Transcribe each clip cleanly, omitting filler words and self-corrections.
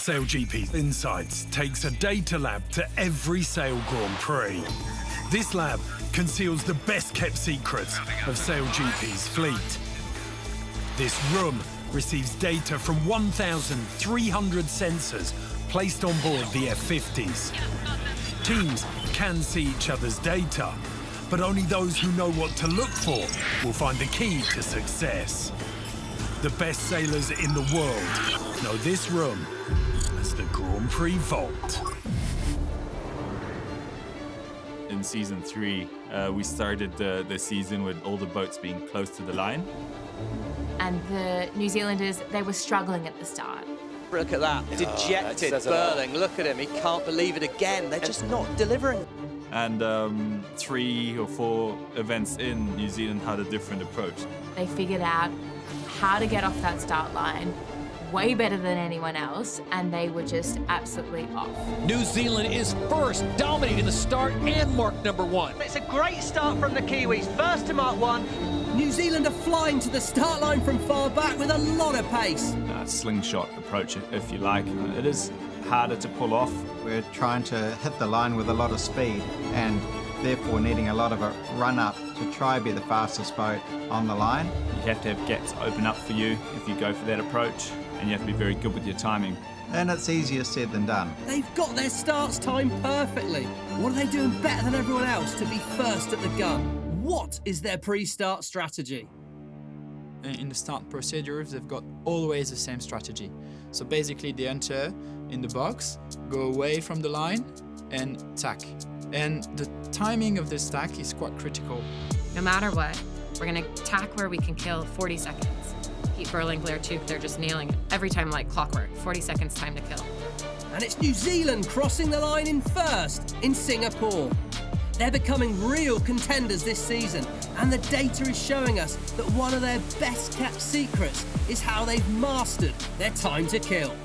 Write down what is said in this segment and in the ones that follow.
SailGP Insights takes a data lab to every Sail Grand Prix. This lab conceals the best-kept secrets of SailGP's fleet. This room receives data from 1,300 sensors placed on board the F-50s. Teams can see each other's data, but only those who know what to look for will find the key to success. The best sailors in the world know this room as the Grand Prix Vault. In season 3, we started the season with all the boats being close to the line. And the New Zealanders, they were struggling at the start. Look at that, dejected Burling. Look at him, he can't believe it again. They're just not delivering. And 3 or 4 events in, New Zealand had a different approach. They figured out how to get off that start line way better than anyone else, and they were just absolutely off. New Zealand is first, dominating the start and mark number 1. It's a great start from the Kiwis, first to mark 1. New Zealand are flying to the start line from far back with a lot of pace. Slingshot approach, if you like. It is harder to pull off. We're trying to hit the line with a lot of speed and therefore needing a lot of a run-up to try be the fastest boat on the line. You have to have gaps open up for you if you go for that approach, and you have to be very good with your timing. And it's easier said than done. They've got their starts timed perfectly. What are they doing better than everyone else to be first at the gun? What is their pre-start strategy? In the start procedures, they've got always the same strategy. So basically they enter in the box, go away from the line and tack. And the timing of this tack is quite critical. No matter what, we're gonna tack where we can kill 40 seconds. Keep Burling, Blair, Tuke, they're just nailing it. Every time like clockwork, 40 seconds time to kill. And it's New Zealand crossing the line in first in Singapore. They're becoming real contenders this season, and the data is showing us that one of their best kept secrets is how they've mastered their time to kill.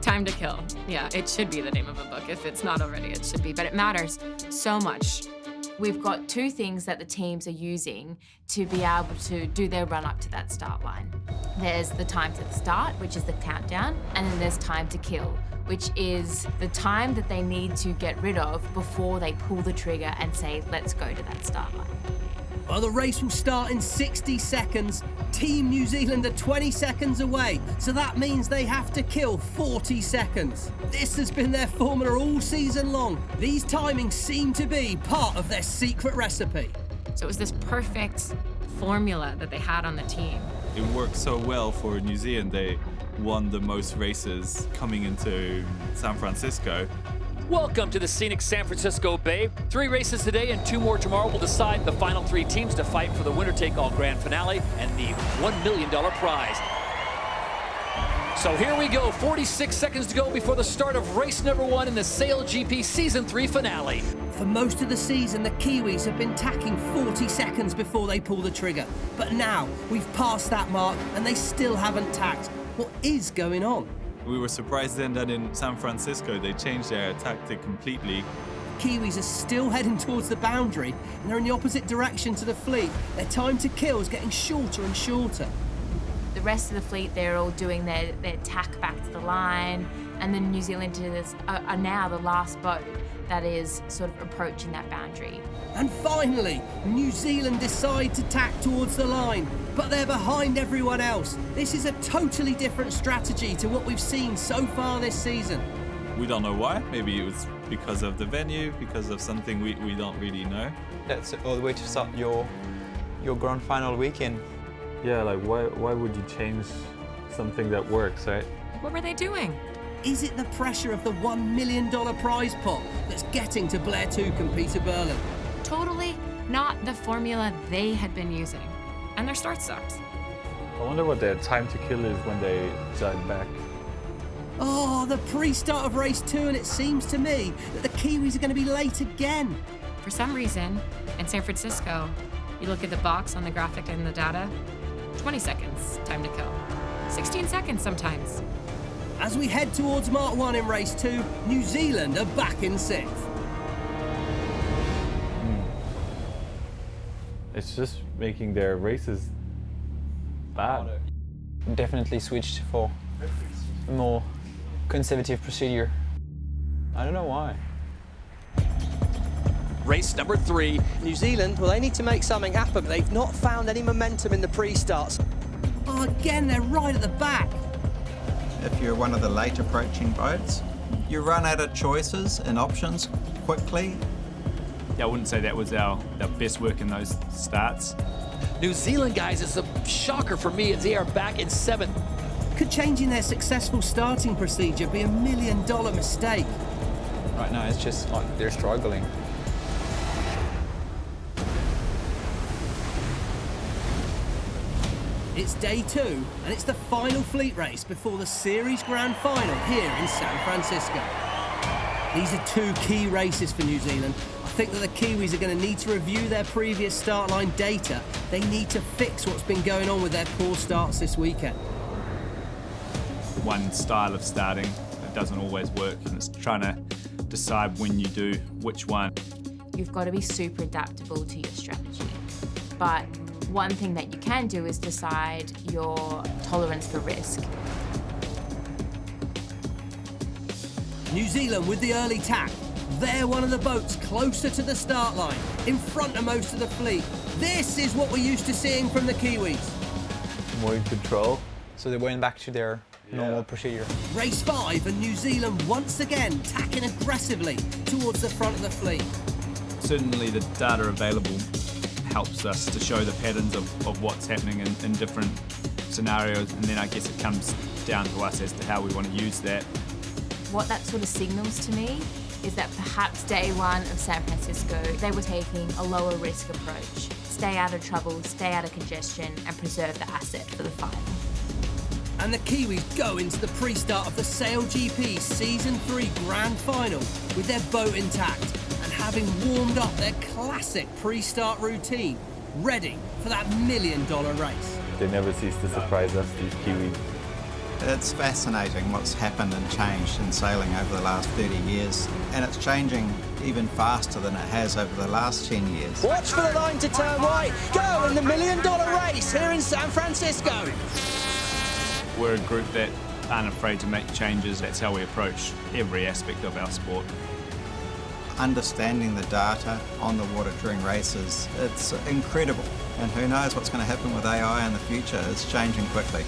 Time to kill. Yeah, it should be the name of a book. If it's not already, it should be, but it matters so much. We've got 2 things that the teams are using to be able to do their run up to that start line. There's the time to the start, which is the countdown, and then there's time to kill, which is the time that they need to get rid of before they pull the trigger and say, let's go to that start line. Well, the race will start in 60 seconds. Team New Zealand are 20 seconds away, so that means they have to kill 40 seconds. This has been their formula all season long. These timings seem to be part of their secret recipe. So it was this perfect formula that they had on the team. It worked so well for New Zealand. They won the most races coming into San Francisco. Welcome to the scenic San Francisco Bay. 3 races today and 2 more tomorrow will decide the final 3 teams to fight for the winner-take-all grand finale and the $1 million prize. So here we go, 46 seconds to go before the start of race number 1 in the SailGP Season 3 finale. For most of the season, the Kiwis have been tacking 40 seconds before they pull the trigger. But now, we've passed that mark and they still haven't tacked. What is going on? We were surprised then that in San Francisco they changed their tactic completely. Kiwis are still heading towards the boundary and they're in the opposite direction to the fleet. Their time to kill is getting shorter and shorter. The rest of the fleet, they're all doing their tack back to the line, and the New Zealanders are now the last boat that is sort of approaching that boundary. And finally, New Zealand decide to tack towards the line, but they're behind everyone else. This is a totally different strategy to what we've seen so far this season. We don't know why. Maybe it was because of the venue, because of something we don't really know. That's all the way to start your grand final weekend. Yeah, like why would you change something that works, right? What were they doing? Is it the pressure of the $1 million prize pot that's getting to Blair Tuke and Peter Burling? Totally not the formula they had been using. And their start sucked. I wonder what their time to kill is when they dive back. Oh, the pre-start of race 2, and it seems to me that the Kiwis are going to be late again. For some reason, in San Francisco, you look at the box on the graphic and the data, 20 seconds time to kill. 16 seconds sometimes. As we head towards Mark 1 in race 2, New Zealand are back in 6th. It's just making their races bad. Definitely switched for a more conservative procedure. I don't know why. Race number 3. New Zealand, well, they need to make something happen. They've not found any momentum in the pre-starts. Oh, again, they're right at the back. If you're one of the late approaching boats, you run out of choices and options quickly. Yeah, I wouldn't say that was our best work in those starts. New Zealand, guys, is a shocker for me as they are back in 7th. Could changing their successful starting procedure be $1 million mistake? Right now it's just like they're struggling. It's day 2, and it's the final fleet race before the series grand final here in San Francisco. These are 2 key races for New Zealand. I think that the Kiwis are going to need to review their previous start line data. They need to fix what's been going on with their poor starts this weekend. One style of starting that doesn't always work, and it's trying to decide when you do which one. You've got to be super adaptable to your strategy. But one thing that you can do is decide your tolerance for risk. New Zealand with the early tack. They're one of the boats closer to the start line, in front of most of the fleet. This is what we're used to seeing from the Kiwis. More in control. So they're going back to their normal procedure. Race 5 and New Zealand once again tacking aggressively towards the front of the fleet. Certainly the data available helps us to show the patterns of what's happening in different scenarios, and then I guess it comes down to us as to how we want to use that. What that sort of signals to me is that perhaps day 1 of San Francisco, they were taking a lower risk approach. Stay out of trouble, stay out of congestion, and preserve the asset for the final. And the Kiwis go into the pre-start of the SailGP Season 3 Grand Final with their boat intact and having warmed up their classic pre-start routine, ready for that $1 million race. They never cease to surprise us, these Kiwis. It's fascinating what's happened and changed in sailing over the last 30 years, and it's changing even faster than it has over the last 10 years. Watch for the line to turn right. Go in the $1 million race here in San Francisco. We're a group that aren't afraid to make changes. That's how we approach every aspect of our sport. Understanding the data on the water during races, it's incredible. And who knows what's going to happen with AI in the future. It's changing quickly.